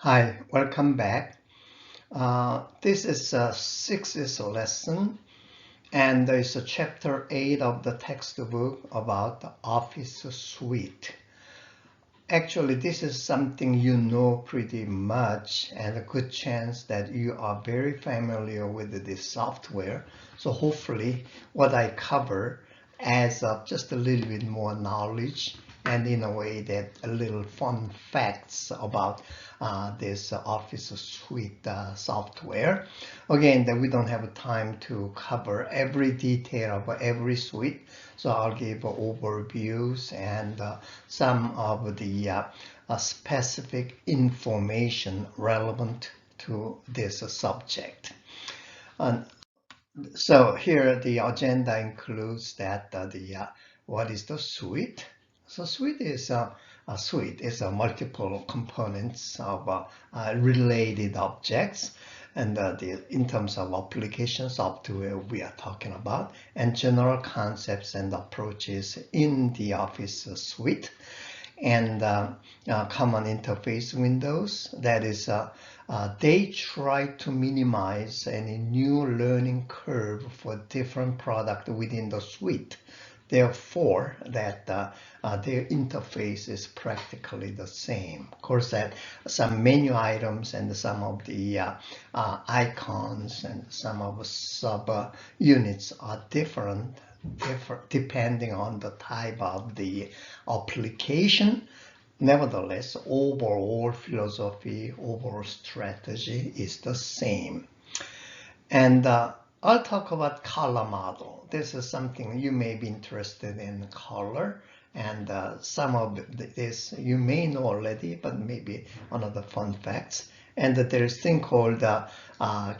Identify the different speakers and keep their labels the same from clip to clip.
Speaker 1: Hi, welcome back. This is a sixth lesson, and there is a chapter 8 of the textbook about the Office suite. Actually, this is something you know pretty much, and a good chance that you are very familiar with this software. So hopefully what I cover adds up just a little bit more knowledge, and in a way that a little fun facts about this Office suite software. Again, that we don't have time to cover every detail of every suite, so I'll give overviews and some of the specific information relevant to this subject. So here the agenda includes that what is the suite? So suite is a suite is a multiple components of related objects, and in terms of application software we are talking about, and general concepts and approaches in the Office suite, and common interface windows. That is, they try to minimize any new learning curve for different products within the suite. Therefore, that their interface is practically the same. Of course, that some menu items and some of the icons and some of the sub units are different depending on the type of the application. Nevertheless, overall philosophy, overall strategy is the same. And I'll talk about color model. This is something you may be interested in, color, and some of this you may know already, but maybe one of the fun facts. And there's a thing called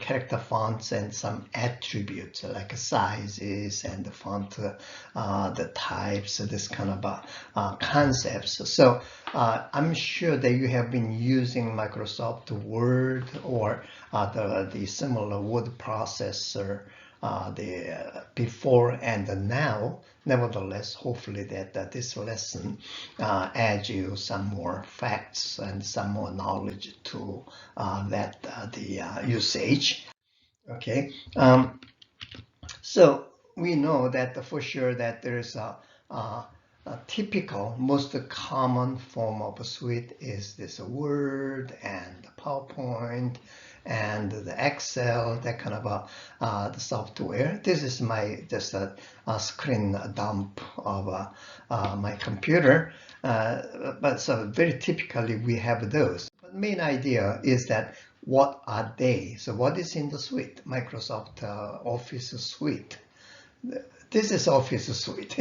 Speaker 1: character fonts and some attributes like sizes and the font, the types, this kind of concepts. So I'm sure that you have been using Microsoft Word or the similar word processor before and now. Nevertheless, hopefully that this lesson adds you some more facts and some more knowledge to the usage. Okay, so we know that for sure that there is a typical, most common form of a suite is this Word and PowerPoint and the Excel, that kind of the software. This is my just a screen dump of my computer, but so very typically we have those. But the main idea is that what are they? So what is in the suite? Microsoft Office suite. This is Office suite.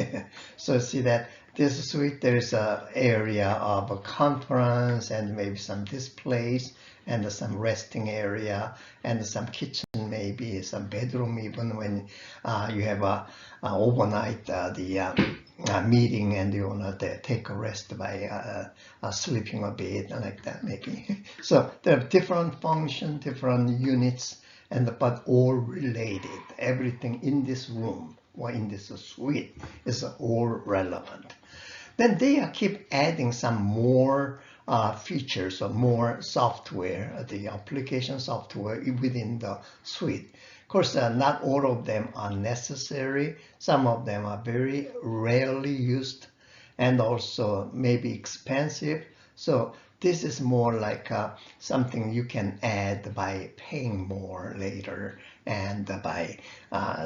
Speaker 1: So see that this suite, there's an area of a conference and maybe some displays and some resting area and some kitchen, maybe some bedroom, even when you have a overnight meeting and you want to take a rest by sleeping a bit like that maybe. So there are different functions, different units, but all related. Everything in this room or in this suite is all relevant. Then they keep adding some more features or more software, the application software within the suite. Of course, not all of them are necessary. Some of them are very rarely used and also maybe expensive. So this is more like something you can add by paying more later and by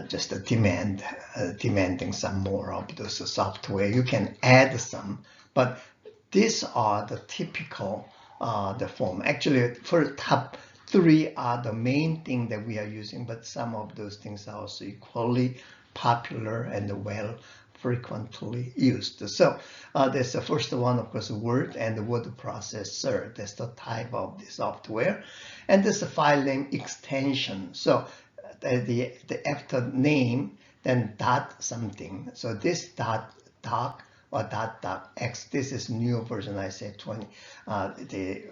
Speaker 1: just demanding some more of this software. You can add some, but these are the typical the form. Actually, for top 3 are the main thing that we are using, but some of those things are also equally popular and well frequently used. So there's the first one, of course, Word and the word processor. That's the type of the software. And this file name extension. So the after name, then dot something. So this dot doc or dot x, this is new version, I said 20, the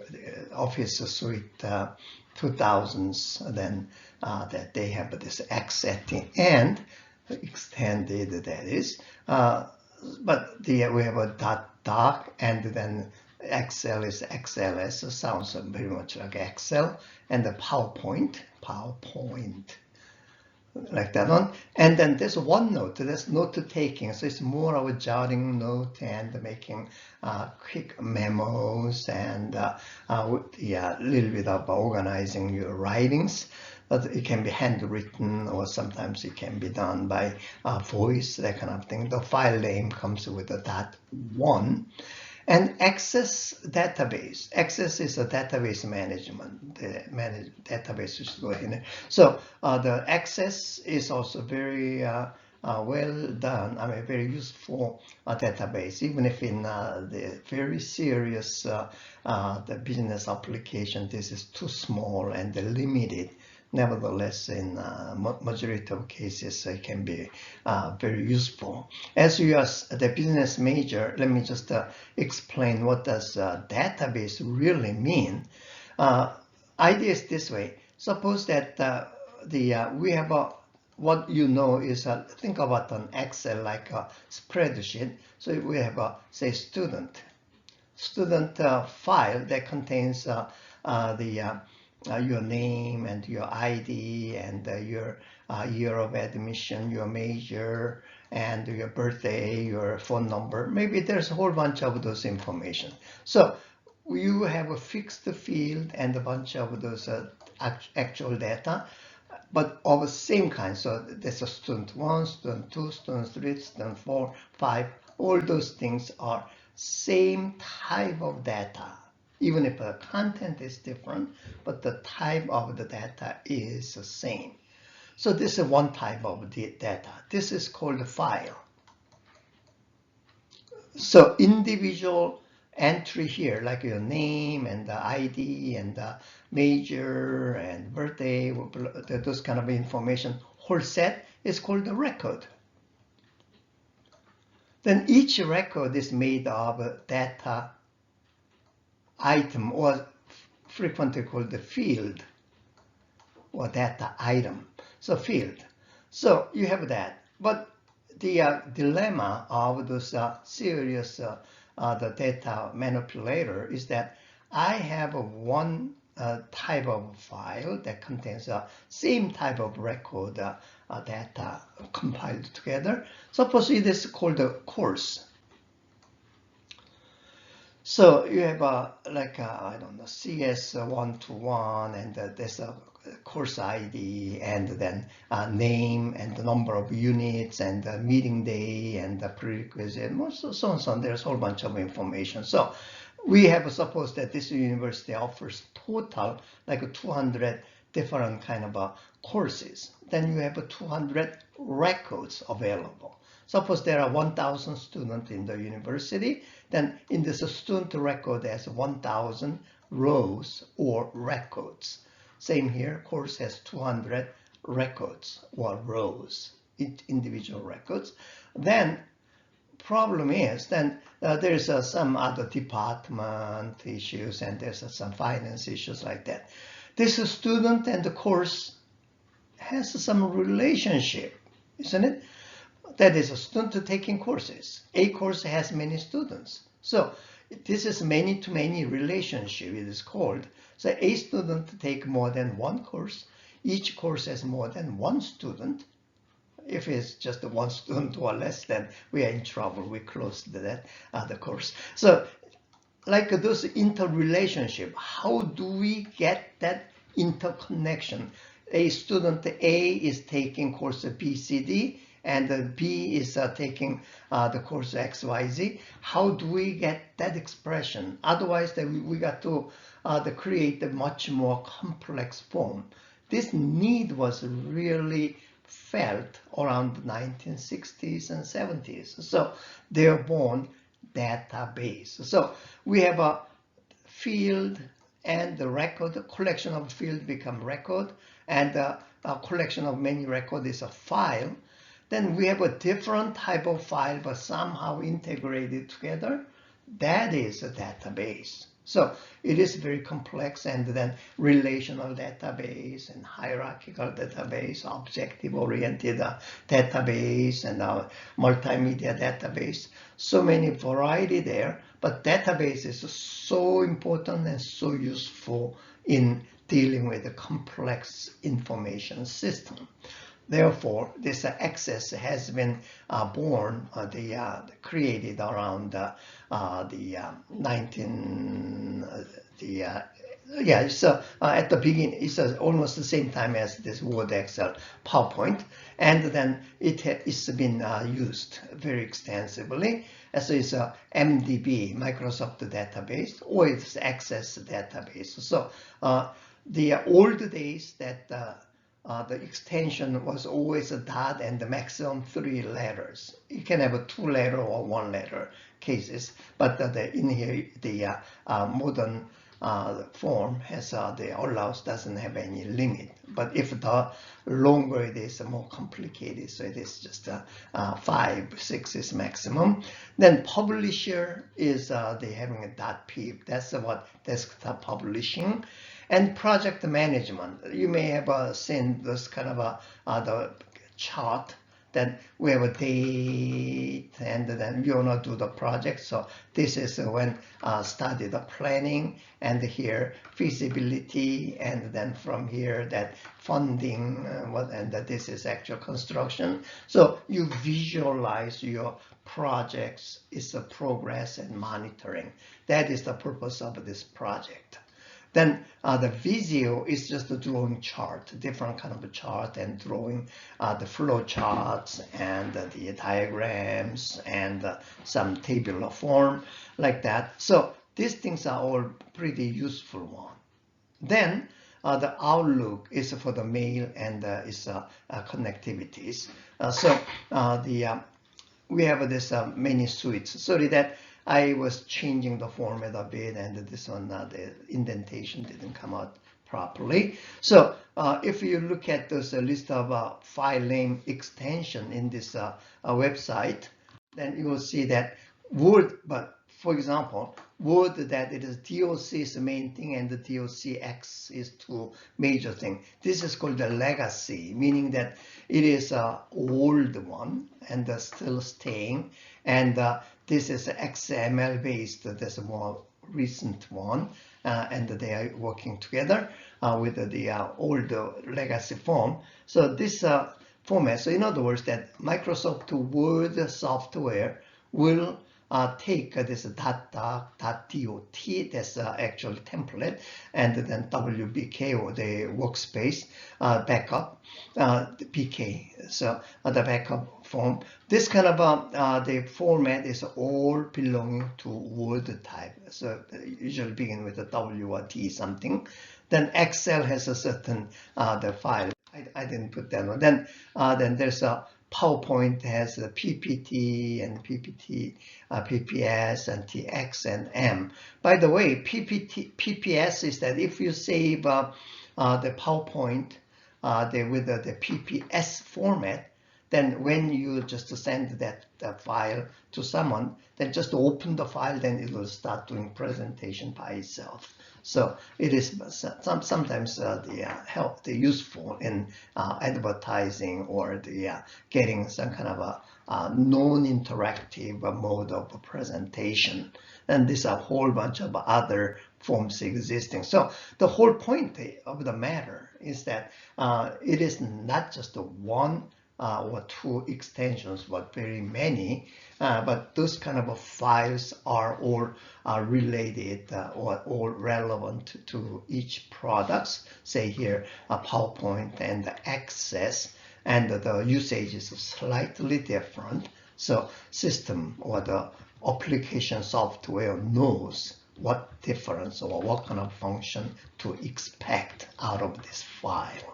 Speaker 1: Office Suite 2000s, then that they have this x at the end, extended, that is. But we have a dot doc and then Excel is XLS, so sounds very much like Excel, and the PowerPoint, like that one. And then there's OneNote, there's note taking, so it's more of a jotting note and making quick memos and a little bit of organizing your writings. But it can be handwritten, or sometimes it can be done by voice, that kind of thing. The file name comes with a .1. And Access database. Access is a database management. The database is going in. So the Access is also very well done. I mean, very useful database. Even if in the very serious the business application, this is too small and limited. Nevertheless, in majority of cases, it can be very useful. As you are the business major, let me just explain what does database really mean. Idea is this way. Suppose that we have what you know is think about an Excel like a spreadsheet. So we have say student file that contains your name and your ID and your year of admission, your major, and your birthday, your phone number. Maybe there's a whole bunch of those information. So you have a fixed field and a bunch of those actual data, but of the same kind. So there's a student 1, student 2, student 3, student 4, 5. All those things are same type of data. Even if the content is different, but the type of the data is the same. So this is one type of data. This is called a file. So individual entry here, like your name and the ID and the major and birthday, those kind of information, whole set is called a record. Then each record is made of data item, or frequently called the field, or data item. So field. So you have that. But the dilemma of those serious the data manipulator is that I have one type of file that contains the same type of record data compiled together. Suppose it is called a course. So you have I don't know, CS 1-1, and there's a course ID, and then name and the number of units and the meeting day and the prerequisite, and so on and so on. There's a whole bunch of information. So we have supposed that this university offers total like 200 different kind of courses. Then you have 200 records available. Suppose there are 1,000 students in the university, then in this student record there's 1,000 rows or records. Same here, course has 200 records or rows, individual records. Then problem is then there's some other department issues, and there's some finance issues like that. This student and the course has some relationship, isn't it? That is a student taking courses. A course has many students. So this is many-to-many relationship, it is called. So a student take more than one course. Each course has more than one student. If it's just one student or less, then we are in trouble. We closed the course. So like those interrelationship, how do we get that interconnection? A student A is taking course B, C, D, and B is taking the course XYZ. How do we get that expression? Otherwise, then we got to create a much more complex form. This need was really felt around the 1960s and 70s. So they're born database. So we have a field and the record, the collection of field become record, and a collection of many record is a file. Then we have a different type of file, but somehow integrated together. That is a database. So it is very complex, and then relational database and hierarchical database, objective-oriented database, and multimedia database. So many variety there, but database is so important and so useful in dealing with the complex information system. Therefore, this access has been created around the 19 yeah, so at the beginning, it's almost the same time as this Word, Excel, PowerPoint, and then it's been used very extensively. So it's a MDB, Microsoft database, or it's Access database. So the old days that the extension was always a dot and the maximum 3 letters. You can have a 2-letter or 1-letter cases, but in here the modern form has the allows doesn't have any limit. But if the longer it is, more complicated. So it is just 5, 6 is maximum. Then publisher is they having a .pip. That's what desktop publishing. And project management. You may have seen this kind of the chart that we have a date and then you want to do the project. So this is when started the planning, and here feasibility, and then from here that funding, and that this is actual construction. So you visualize your projects, its progress and monitoring. That is the purpose of this project. Then the Visio is just a drawing chart, different kind of a chart, and drawing the flow charts and the diagrams and some tabular form like that. So these things are all pretty useful one. Then the Outlook is for the mail and its connectivities. We have this many suites. Sorry that I was changing the format a bit, and this one, the indentation didn't come out properly. So if you look at this list of file name extension in this website, then you will see that Word, but for example, Word, that it is DOC is the main thing and the DOCX is two major thing. This is called the legacy, meaning that it is an old one and still staying, and this is XML based, that's a more recent one, and they are working together with the old legacy form. So this format, so in other words, that Microsoft Word software will take this .doc, .dot, that's actual template, and then WBK, or the workspace backup, the PK, so the backup form. This kind of the format is all belonging to Word type. So usually begin with a W or T something. Then Excel has a certain the file. I didn't put that one. Then there's a PowerPoint has a PPT and PPT, PPS and TX and M. By the way, PPS is that if you save the PowerPoint with the PPS format, then when you just send that file to someone, then just open the file, then it will start doing presentation by itself. So it is sometimes the useful in advertising or getting some kind of a non-interactive mode of presentation. And there's a whole bunch of other forms existing. So the whole point of the matter is that it is not just one or two extensions, but very many. But those kind of files are all related or all relevant to each product. Say here, PowerPoint and Access, and the usage is slightly different. So system or the application software knows what difference or what kind of function to expect out of this file.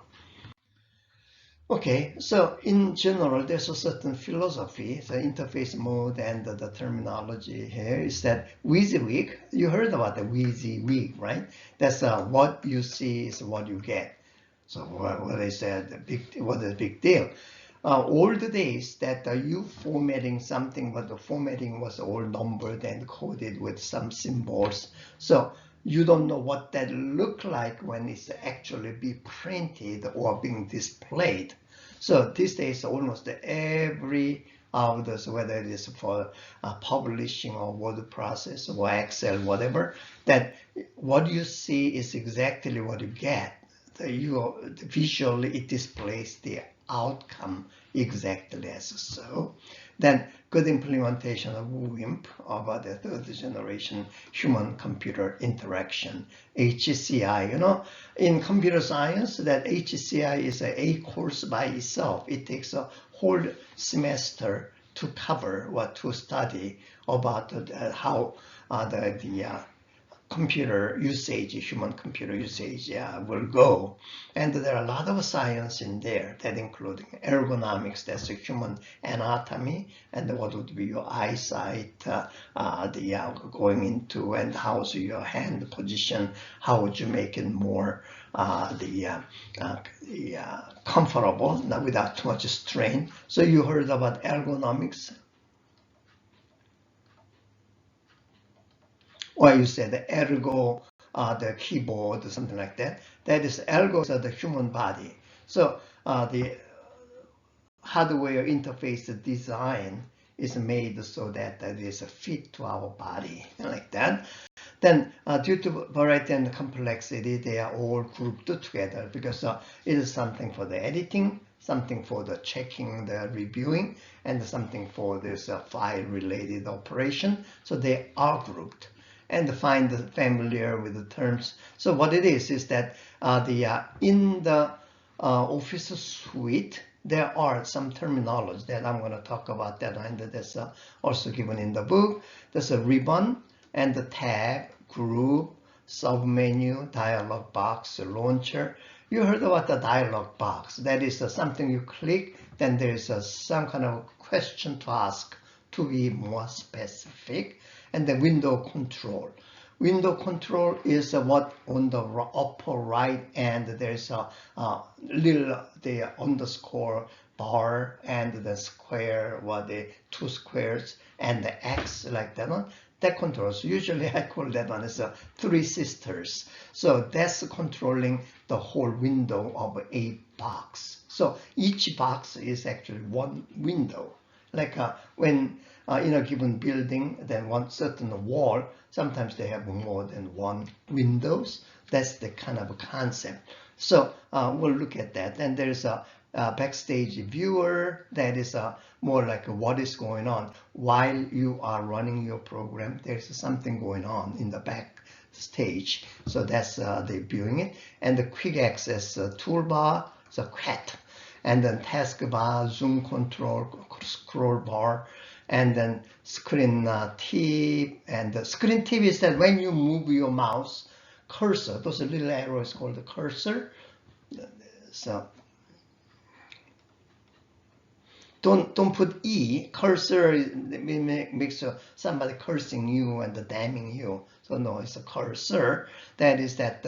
Speaker 1: Okay, so in general, there's a certain philosophy, the interface mode and the terminology here is that WYSIWYG, you heard about the WYSIWYG, right? That's what you see is what you get. So what they said, what is the big deal? All the days that you formatting something, but the formatting was all numbered and coded with some symbols. So you don't know what that look like when it's actually be printed or being displayed. So these days, almost every of this, whether it is for publishing or word process or Excel, whatever, that what you see is exactly what you get. Visually it displays the outcome exactly as so. Then good implementation of WIMP, of the third generation human-computer interaction, HCI. You know, in computer science, that HCI is a course by itself. It takes a whole semester to cover to study about how the computer usage, human computer usage will go. And there are a lot of science in there that including ergonomics, that's a human anatomy, and what would be your eyesight, going into, and how's your hand position, how would you make it more comfortable, not without too much strain. So you heard about ergonomics. Or you say the ergo, the keyboard, something like that. That is ergo, the human body. So the hardware interface design is made so that it is a fit to our body, like that. Then due to variety and complexity, they are all grouped together because it is something for the editing, something for the checking, the reviewing, and something for this file-related operation. So they are grouped. And find familiar with the terms. So what it is that in the Office suite, there are some terminology that I'm going to talk about that, and that's also given in the book. There's a ribbon and the tab, group, submenu, dialog box, launcher. You heard about the dialog box. That is something you click, then there's some kind of question to ask to be more specific. And the window control. Window control is what on the upper right end there's a little the underscore bar and the square, or the two squares and the X, like that one. That controls. Usually I call that one as three sisters. So that's controlling the whole window of a box. So each box is actually one window. Like when in a given building, then one certain wall, sometimes they have more than one windows. That's the kind of concept. So we'll look at that. And there's a backstage viewer that is more like what is going on while you are running your program. There's something going on in the backstage. So that's the viewing it. And the quick access toolbar, so QUET. And then taskbar, zoom control, scroll bar, and then screen tip. And the screen tip is that when you move your mouse cursor, those little arrows called the cursor. So don't put E. Cursor makes somebody cursing you and damning you. So no, it's a cursor. That is that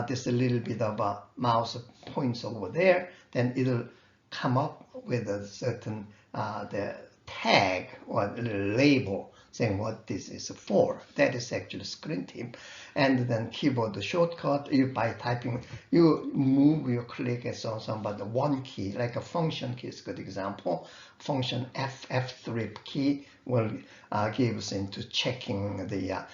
Speaker 1: there's a little bit of a mouse points over there. Then it'll come up with a certain the tag or a little label saying what this is for. That is actually screen tip. And then keyboard shortcut, by typing, you move, you click and so on, but the one key, like a function key is a good example. Function F3 key will give us into checking the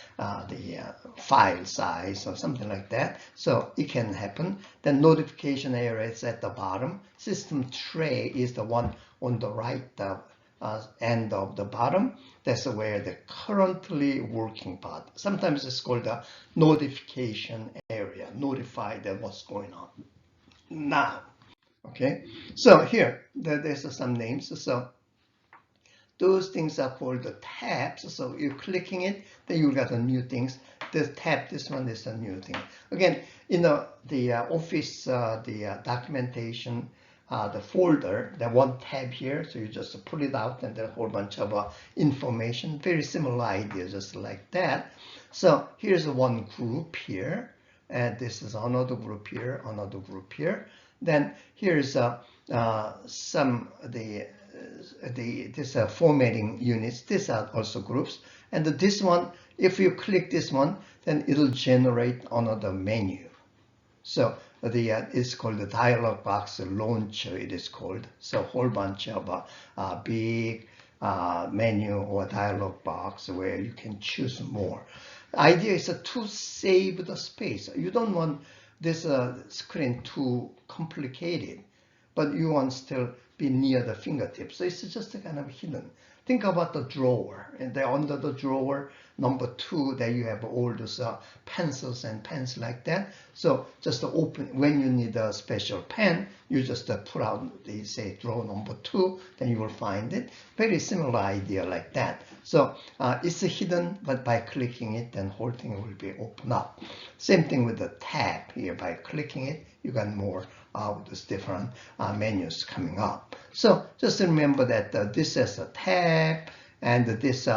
Speaker 1: file size or something like that. So it can happen. The notification area is at the bottom. System tray is the one on the right end of the bottom. That's where the currently working part. Sometimes it's called the notification area. Notify that what's going on now. Okay, so here there's some names. So those things are called the tabs. So you're clicking it, then you got the new things. The tab, this one is a new thing. Again, in the Office, the documentation, the folder, the one tab here, so you just pull it out and then a whole bunch of information, very similar idea, just like that. So here's one group here, and this is another group here, another group here. Then here's some these formatting units. These are also groups, and this one, if you click this one, then it'll generate another menu. So it's called the dialog box launcher. It is called. So a whole bunch of big menu or dialog box where you can choose more. The idea is to save the space. You don't want this screen too complicated, but you want still be near the fingertips. So it's just a kind of hidden. Think about the drawer, and under the drawer, number 2, that you have all those pencils and pens like that. So just open, when you need a special pen, you just pull out, they say drawer number 2, then you will find it. Very similar idea like that. So it's hidden, but by clicking it, then whole thing will be open up. Same thing with the tab here. By clicking it, you got more of those different menus coming up. So just remember that this is a tab, and this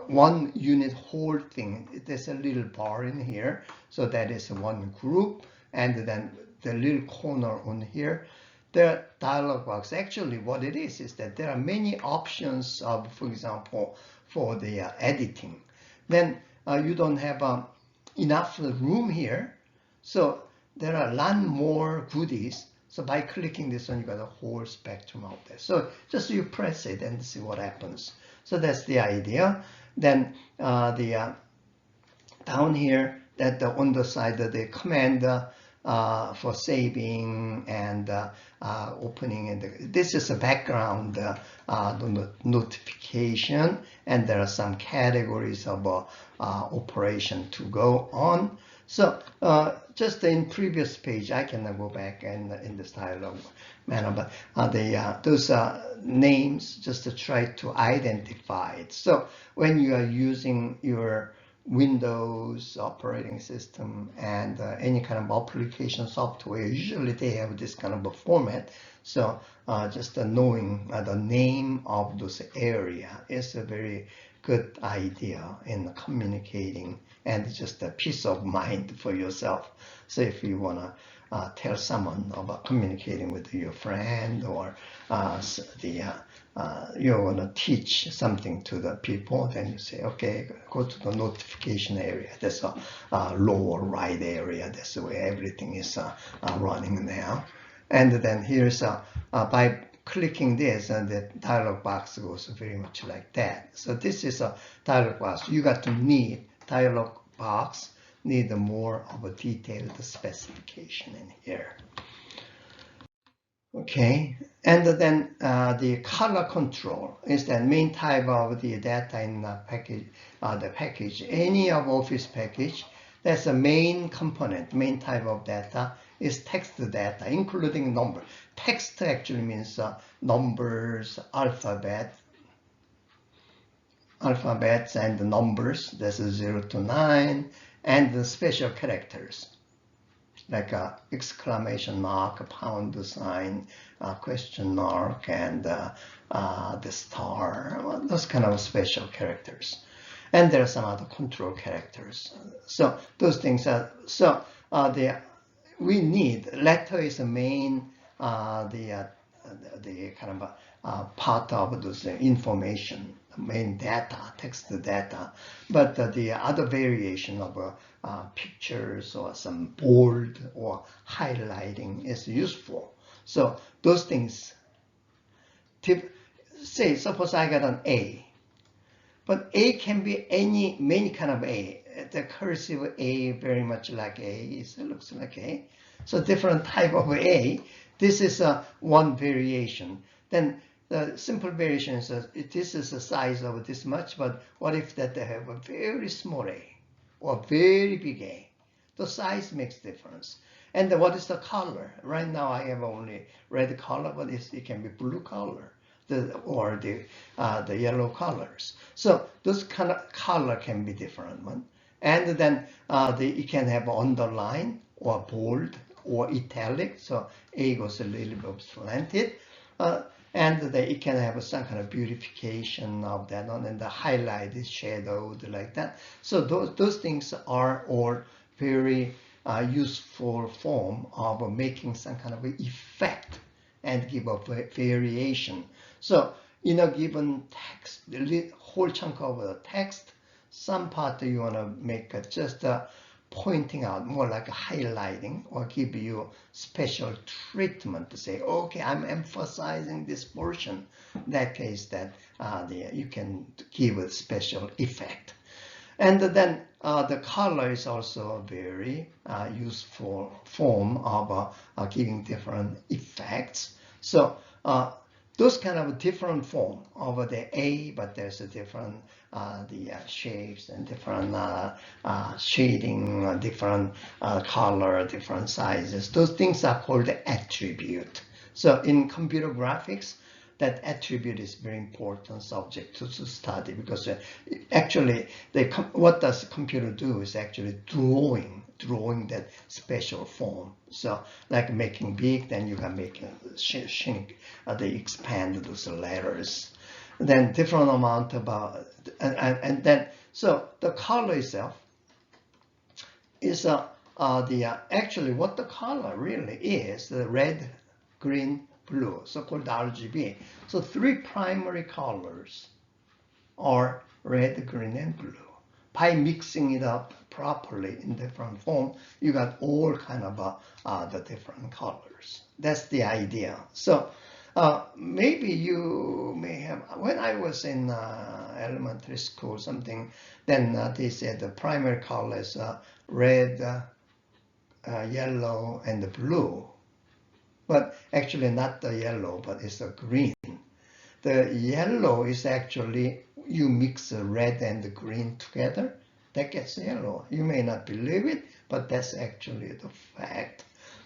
Speaker 1: one unit whole thing, there's a little bar in here, so that is one group, and then the little corner on here, the dialog box. Actually what it is that there are many options of, for example, for the editing. Then you don't have enough room here, so there are a lot more goodies. So by clicking this one, you got a whole spectrum out there. So just you press it and see what happens. So that's the idea. Then down here, that on the side of the command for saving and opening, and this is a background notification, and there are some categories of operation to go on. So just in previous page, I can go back and in this dialog manner, but those names, just to try to identify it. So when you are using your Windows operating system and any kind of application software, usually they have this kind of a format. So just knowing the name of those area is a very good idea in communicating, and just a peace of mind for yourself. So if you want to tell someone about communicating with your friend, or you want to teach something to the people, then you say, okay, go to the notification area. That's a lower right area. That's where everything is running now. And then here's by clicking this, and the dialog box goes very much like that. So this is a dialog box. You got to need dialog box, need more of a detailed specification in here. Okay, and then the color control is the main type of the data in the package. Any of Office package, that's the main component, main type of data is text data, including number. Text actually means numbers, alphabets and the numbers. That's 0 to 9, and the special characters like exclamation mark, pound sign, question mark, and the star. Those kind of special characters. And there are some other control characters. So those things are we need letter is the main the kind of part of those information, main data, text data, but the other variation of pictures or some bold or highlighting is useful. So those things, say suppose I got an A, but A can be many kind of A. The cursive A, very much like A, it looks like A. So different type of A. This is one variation. Then the simple variation is this is the size of this much, but what if that they have a very small A or very big A? The size makes difference. And what is the color? Right now I have only red color, but it can be blue color. Or the yellow colors. So those kind of color can be different one. And then it can have underline or bold or italic. So A goes a little bit slanted. And it can have some kind of beautification of that one, and the highlight is shadowed like that. So those things are all very useful form of making some kind of effect and give a variation. So in a given text, the whole chunk of the text, some part you want to make just pointing out, more like highlighting, or give you special treatment to say, okay, I'm emphasizing this portion. In that case, that you can give a special effect. And then the color is also a very useful form of giving different effects. So those kind of different form of the A, but there's a different shapes and different shading, different color, different sizes. Those things are called attribute. So in computer graphics, that attribute is very important subject to study, because actually what does the computer do is actually drawing that special form. So like making big, then you can make shrink, they expand those letters. Then different amount about, and then so the color itself is actually what the color really is, the red, green, blue, so-called RGB. So three primary colors are red, green, and blue. By mixing it up properly in different form, you got all kind of the different colors. That's the idea. So maybe you may have, when I was in elementary school, something, then they said the primary color is red, yellow, and blue. But actually not the yellow, but it's the green. The yellow is actually, you mix the red and the green together, that gets yellow. You may not believe it, but that's actually the fact.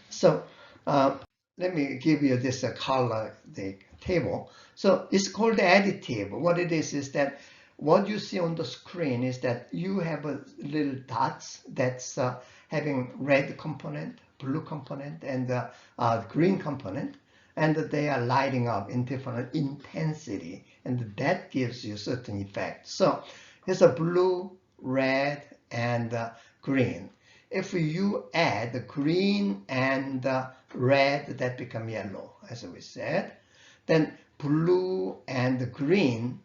Speaker 1: So let me give you this color table. So it's called additive. What it is that what you see on the screen is that you have a little dots that's having red component, blue component, and green component, and they are lighting up in different intensity, and that gives you certain effect. So it's a blue, red, and green. If you add the green and red, that become yellow, as we said. Then blue and green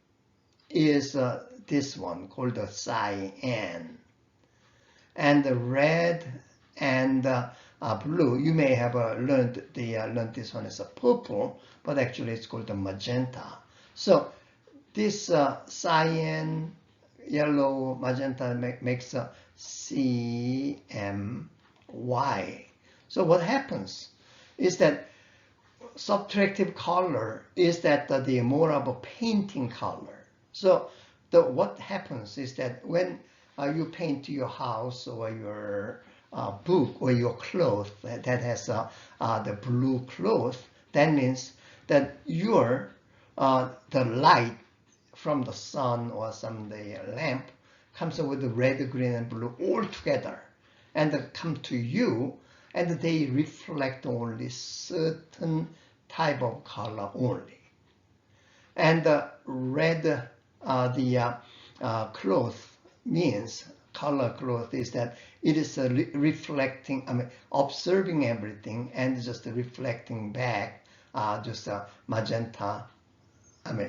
Speaker 1: is this one called the cyan. And the red and blue, you may have learned this one as a purple, but actually it's called the magenta. So this cyan, yellow, magenta makes a CMY. So what happens is that subtractive color is that the more of a painting color. So what happens is that when you paint your house or your book or your cloth that has the blue cloth, that means that your the light from the sun or some lamp comes with the red, green, and blue all together, and they come to you, and they reflect only certain type of color only. And the red, cloth means color cloth is that it is reflecting, observing everything and just reflecting back just magenta,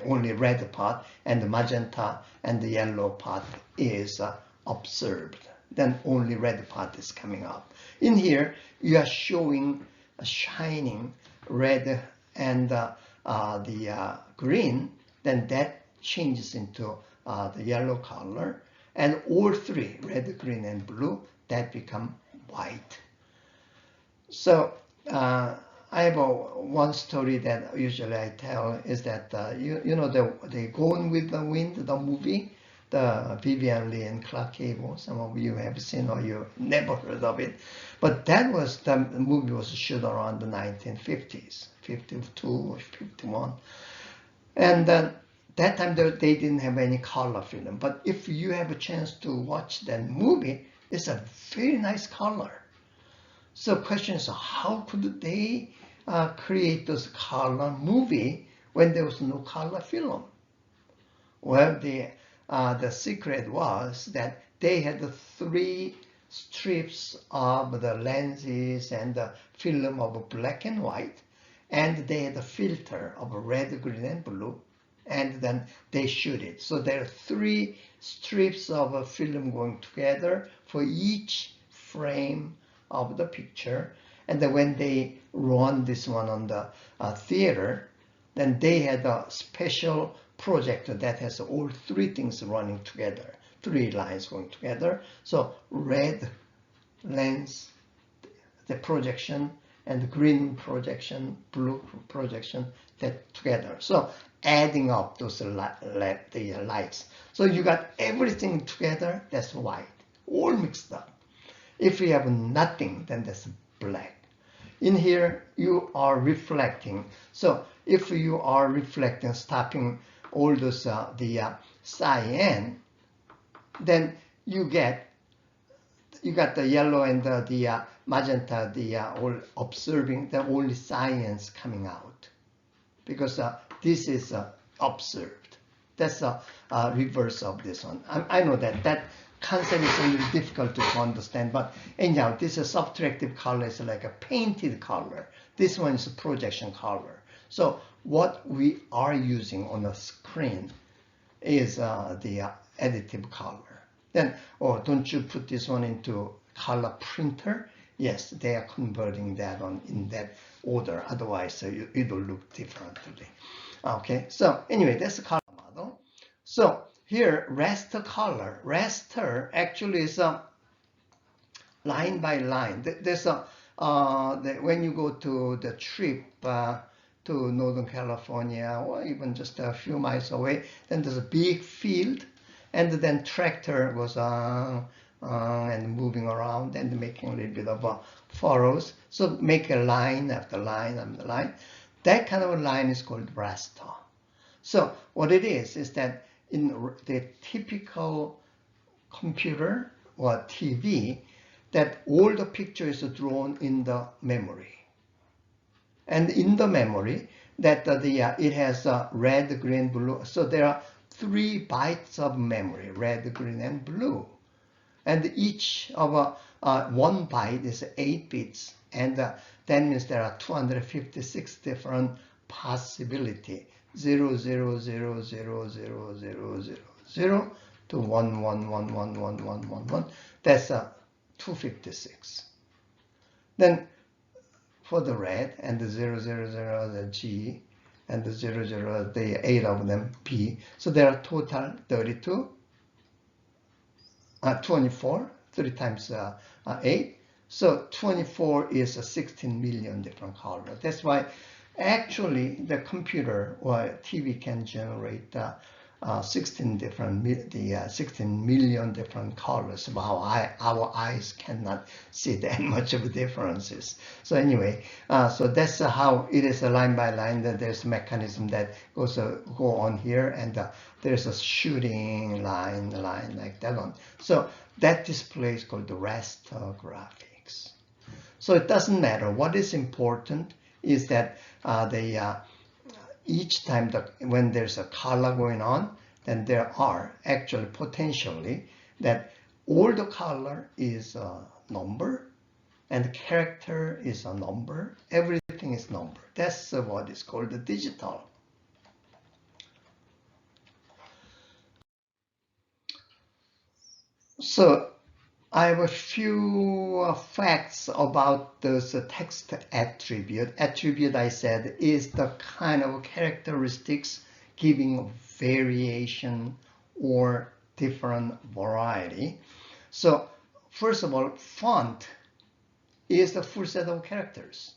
Speaker 1: only red part, and the magenta and the yellow part is observed. Then only red part is coming up. In here, you are showing a shining red and the green, then that changes into the yellow color. And all three, red, green, and blue, that become white. So I have one story that usually I tell is that, you know, the Gone with the Wind, the movie, the Vivian Lee and Clark Gable. Some of you have seen or you never heard of it. But that was, the movie was shot around the 1950s, 52 or 51. And then that time they didn't have any color film. But if you have a chance to watch that movie, it's a very nice color. So question is, how could they create this color movie when there was no color film? Well, the secret was that they had the 3 strips of the lenses and the film of black and white, and they had a filter of red, green, and blue, and then they shoot it. So there are 3 strips of a film going together for each frame of the picture. And then when they run this one on the theater, then they had a special projector that has all three things running together, three lines going together. So red lens, the projection, and the green projection, blue projection, that together. So adding up those the lights. So you got everything together, that's white, all mixed up. If you have nothing, then that's black. In here, you are reflecting. So if you are reflecting, stopping all those the cyan, then you got the yellow and the magenta, the all observing, the only cyans coming out, because this is observed. That's a reverse of this one. I know that concept is a little difficult to understand, but anyhow, this is subtractive color is like a painted color. This one is a projection color. So what we are using on the screen is the additive color. Then, oh, don't you put this one into color printer? Yes, they are converting that on in that order. Otherwise, it will look differently. Okay, so anyway, that's the color model. So here, raster color. Raster actually is a line by line. There's a when you go to the trip to Northern California, or even just a few miles away, then there's a big field, and then tractor goes and moving around and making a little bit of furrows. So make a line after line after line. That kind of a line is called raster. So what it is that in the typical computer or TV, that all the pictures are drawn in the memory. And in the memory, that it has red, green, blue. So there are 3 bytes of memory, red, green, and blue. And each of 1 byte is 8 bits. And that means there are 256 different possibilities. 0, 0, 0, 0, 0, 0, 0, 0 to 1, 1, 1, 1, 1, 1, 1, 1. That's 256. Then for the red and the 0, 0, 0, the G, and the 0, 0, the 8 of them, P. So there are total 32, 24, 3 times 8. So 24 is 16 million different colors. That's why actually the computer or TV can generate 16 million different colors. Wow, our eyes cannot see that much of differences. So anyway, so that's how it is a line by line. That there's a mechanism that goes go on here, and there's a shooting line like that one. So that display is called the raster graphics. So it doesn't matter. What is important is that each time when there's a color going on, then there are actually potentially that all the color is a number and character is a number. Everything is number. That's what is called the digital. So I have a few facts about this text attribute. Attribute, I said, is the kind of characteristics giving variation or different variety. So first of all, font is the full set of characters.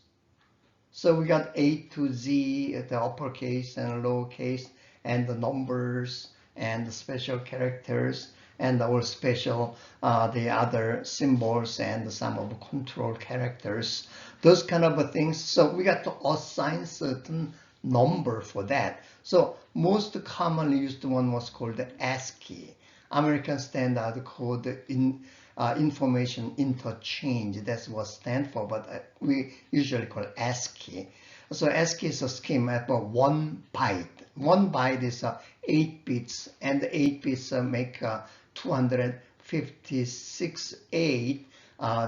Speaker 1: So we got A to Z, the uppercase and lowercase, and the numbers and the special characters, and our special the other symbols and some of the control characters, those kind of things. So we got to assign certain number for that. So most commonly used one was called the ASCII, American Standard Code Information Interchange. That's what it stands for, but we usually call it ASCII. So ASCII is a scheme of 1 byte. 1 byte is 8 bits, and the 8 bits make 256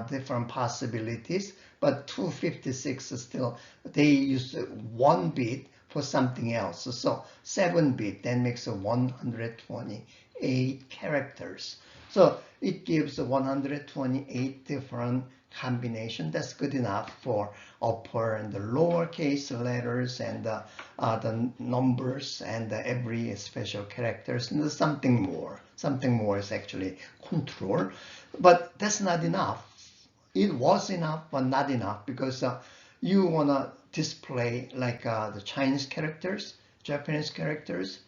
Speaker 1: different possibilities, but 256 is still, they use 1 bit for something else. So 7 bit then makes 128 characters. So it gives 128 different combination. That's good enough for upper and the lower case letters and the numbers and every special characters and something more. Something more is actually control, but that's not enough. It was enough, but not enough, because you want to display like the Chinese characters, Japanese characters,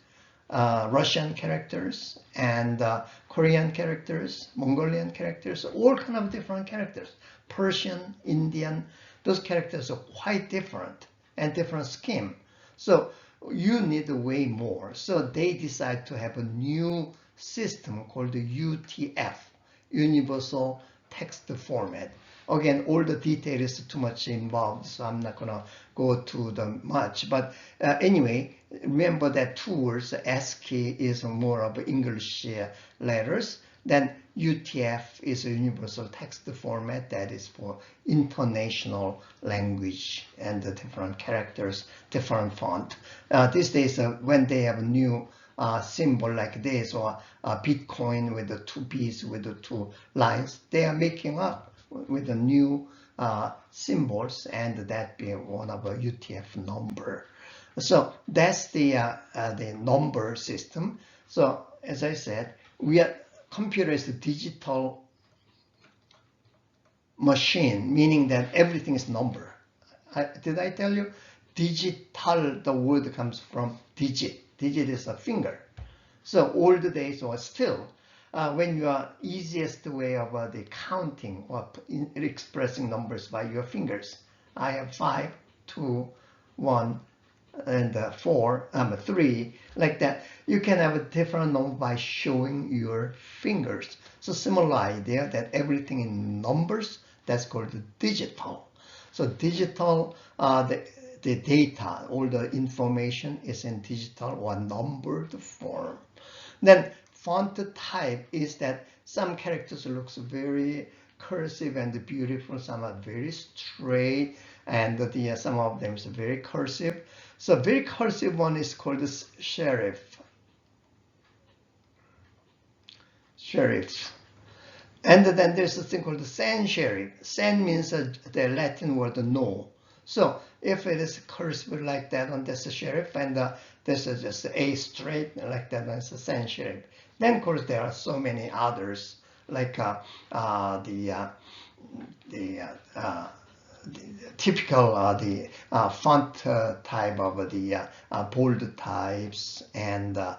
Speaker 1: Russian characters, and Korean characters, Mongolian characters, all kind of different characters. Persian, Indian, those characters are quite different and different scheme. So you need way more. So they decide to have a new system called the UTF, Universal Text Format. Again, all the detail is too much involved, so I'm not going to go to the much. But anyway, remember that two words, ASCII is more of English letters. Then UTF is a universal text format that is for international language and the different characters, different font. These days, when they have a new symbol like this, or Bitcoin with the two B's with the two lines, they are making up with the new symbols, and that be one of a UTF number. So that's the number system. So as I said, computer is a digital machine, meaning that everything is number. Did I tell you? Digital, the word comes from digit. Digit is a finger. So old days, or still, when you are easiest way of the counting or expressing numbers by your fingers. I have 5, 2, 1, and 4, 3, like that. You can have a different number by showing your fingers. So similar idea that everything in numbers, that's called digital. So digital, the data, all the information is in digital or numbered form. Then font type is that some characters looks very cursive and beautiful, some are very straight, and some of them is very cursive. So very cursive one is called the serif. And then there's a thing called the sans serif. Sans means the Latin word no. So if it is cursive like that, and that's a serif, and this is just a straight like that, that's a sans serif. Then of course there are so many others, like the typical font type of the bold types, and there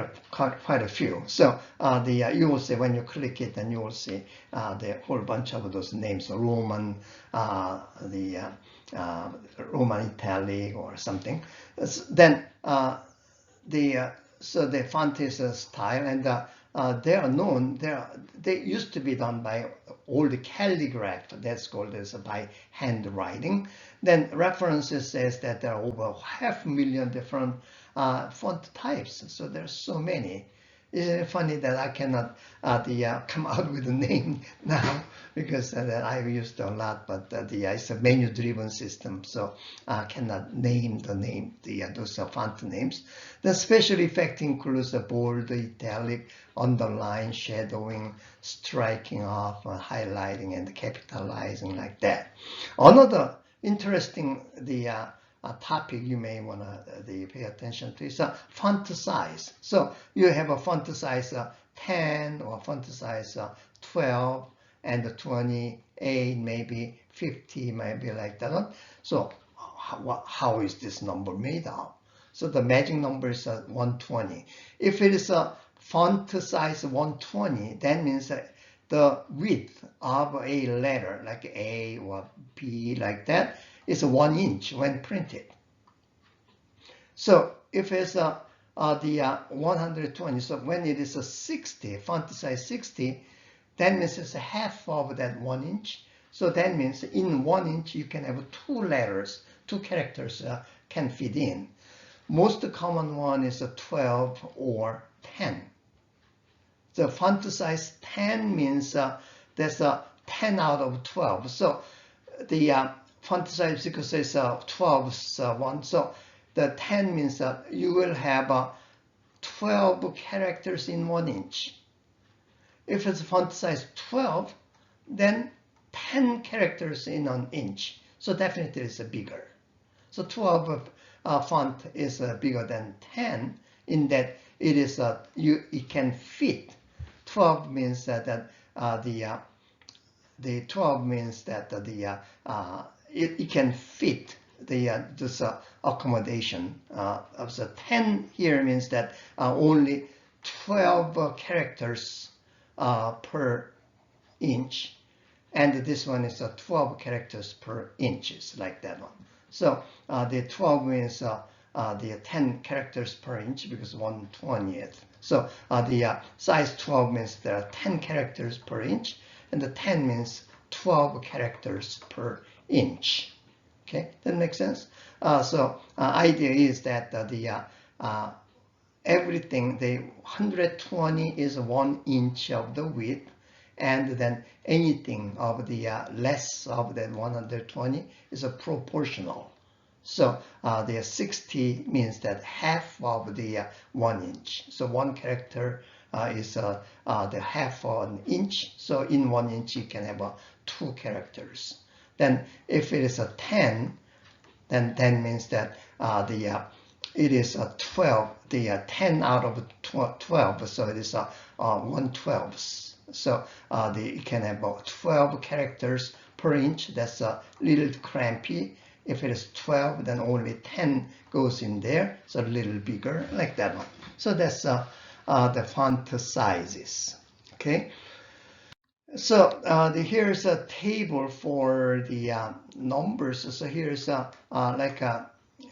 Speaker 1: are quite a few. So you will see when you click it, and you will see the whole bunch of those names, Roman, Roman italic or something. Then so the font is a style, and they are known. They used to be done by old calligraph. That's called as by handwriting. Then references says that there are over 500,000 different font types. So there's so many. Isn't it funny that I cannot come out with a name now, because that I've used a lot, but it's a menu-driven system, so I cannot name those font names. The special effect includes the bold, italic, underline, shadowing, striking off, highlighting, and capitalizing like that. Another interesting topic you may want to pay attention to is font size. So you have a font size 10 or font size 12 and 28, maybe 50, maybe like that. So how is this number made of? So the magic number is 120. If it is a font size 120, that means the width of a letter, like A or B, like that, is 1 inch when printed. So if it's the 120, so when it is a 60, font size 60, that means it's a half of that 1 inch. So that means in 1 inch you can have 2 letters, 2 characters can fit in. Most common one is a 12 or 10. The font size 10 means there's a 10 out of 12. So the font size, because it's 12 is 1, so the 10 means you will have 12 characters in 1 inch. if it's font size 12, then 10 characters in an inch. So definitely it's bigger. So 12 font is bigger than 10 in that it is it can fit. 12 means that the 12 means that it can fit this accommodation of the 10 here means that only 12 characters per inch, and this one is 12 characters per inches, like that one. So the 12 means the 10 characters per inch because 1/20th. So the size 12 means there are 10 characters per inch, and the 10 means 12 characters per inch. Okay, that makes sense. So idea is that everything, the 120 is 1 inch of the width, and then anything of the less of the 120 is a proportional. So the 60 means that half of the 1 inch. So one character is the half of an inch. So in 1 inch you can have 2 characters. Then if it is a 10, then 10 means that it is 12. The 10 out of 12, so it is 1/12. So you can have 12 characters per inch. That's a little crampy. If it is 12, then only 10 goes in there, so a little bigger, like that one. So that's the font sizes. Okay. So here's a table for the numbers. So here's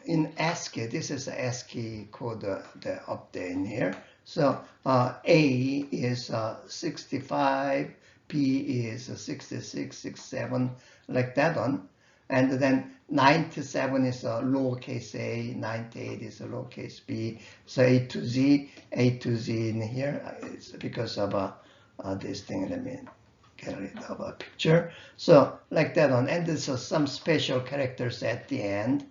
Speaker 1: in ASCII. This is the ASCII code up there in here. So A is 65, B is 66, 67, like that one. And then 97 is a lowercase a, 98 is a lowercase b. So A to Z in here is because of this thing. Let me get rid of a picture. So like that one. And there's some special characters at the end.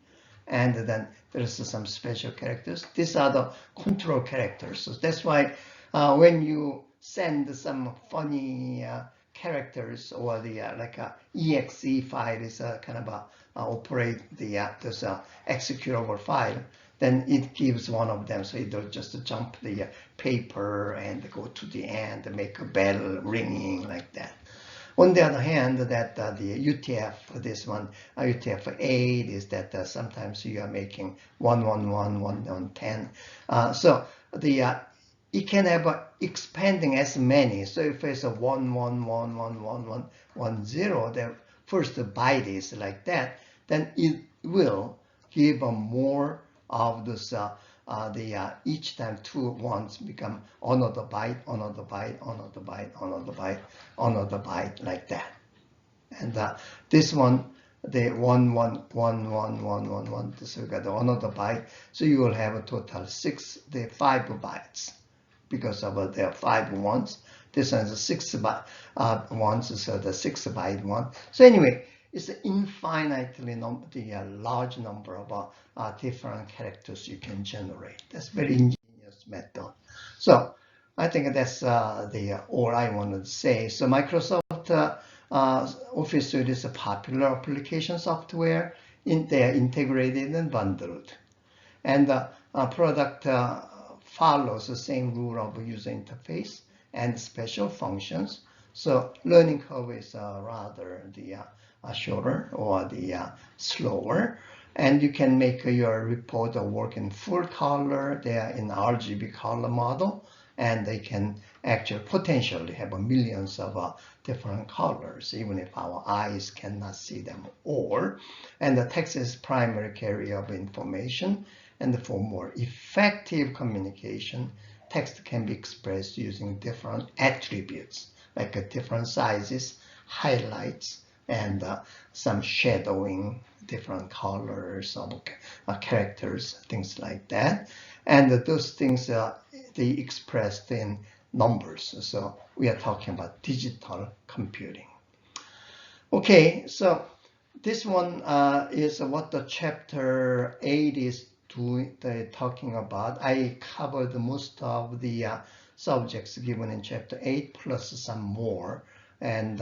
Speaker 1: And then there's some special characters. These are the control characters. So that's why when you send some funny characters or the like a exe file is kind of operate the this executable file, then it gives one of them. So it'll just jump the paper and go to the end and make a bell ringing like that. On the other hand, that the UTF, this one, UTF-8 is that sometimes you are making 111, 110. So it can have expanding as many. So if it's a 1111110, the first byte is like that, then it will give more of this. Each time 2 ones become another byte, another byte, another byte, another byte, another byte, like that. And this one, the 1111111, so you got another byte. So you will have a total 5 bytes because of there are 5 ones. This one is a 6 byte ones, so the 6 byte one. So anyway, it's infinitely large number of different characters you can generate. That's very ingenious method. So I think that's all I wanted to say. So Microsoft Office Suite is a popular application software. They are integrated and bundled. And the product follows the same rule of user interface and special functions. So learning curve is rather shorter or slower, and you can make your report work in full color. They are in RGB color model, and they can actually potentially have millions of different colors, even if our eyes cannot see them all. And the text is primary carrier of information, and for more effective communication, text can be expressed using different attributes, like different sizes, highlights, and some shadowing, different colors of characters, things like that. And those things they expressed in numbers. So we are talking about digital computing. Okay, so this one is what the chapter 8 is talking about. I covered most of the subjects given in chapter 8 plus some more, and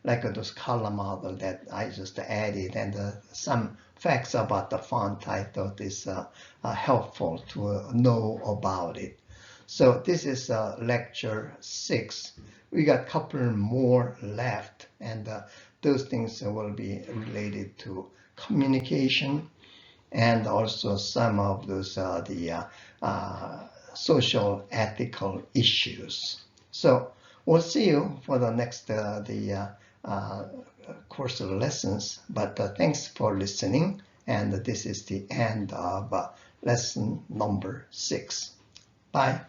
Speaker 1: like those color model that I just added, and some facts about the font I thought is helpful to know about it. So this is lecture 6. We got a couple more left, and those things will be related to communication and also some of those social ethical issues. So we'll see you for the next course of lessons. But thanks for listening, and this is the end of lesson number 6. Bye.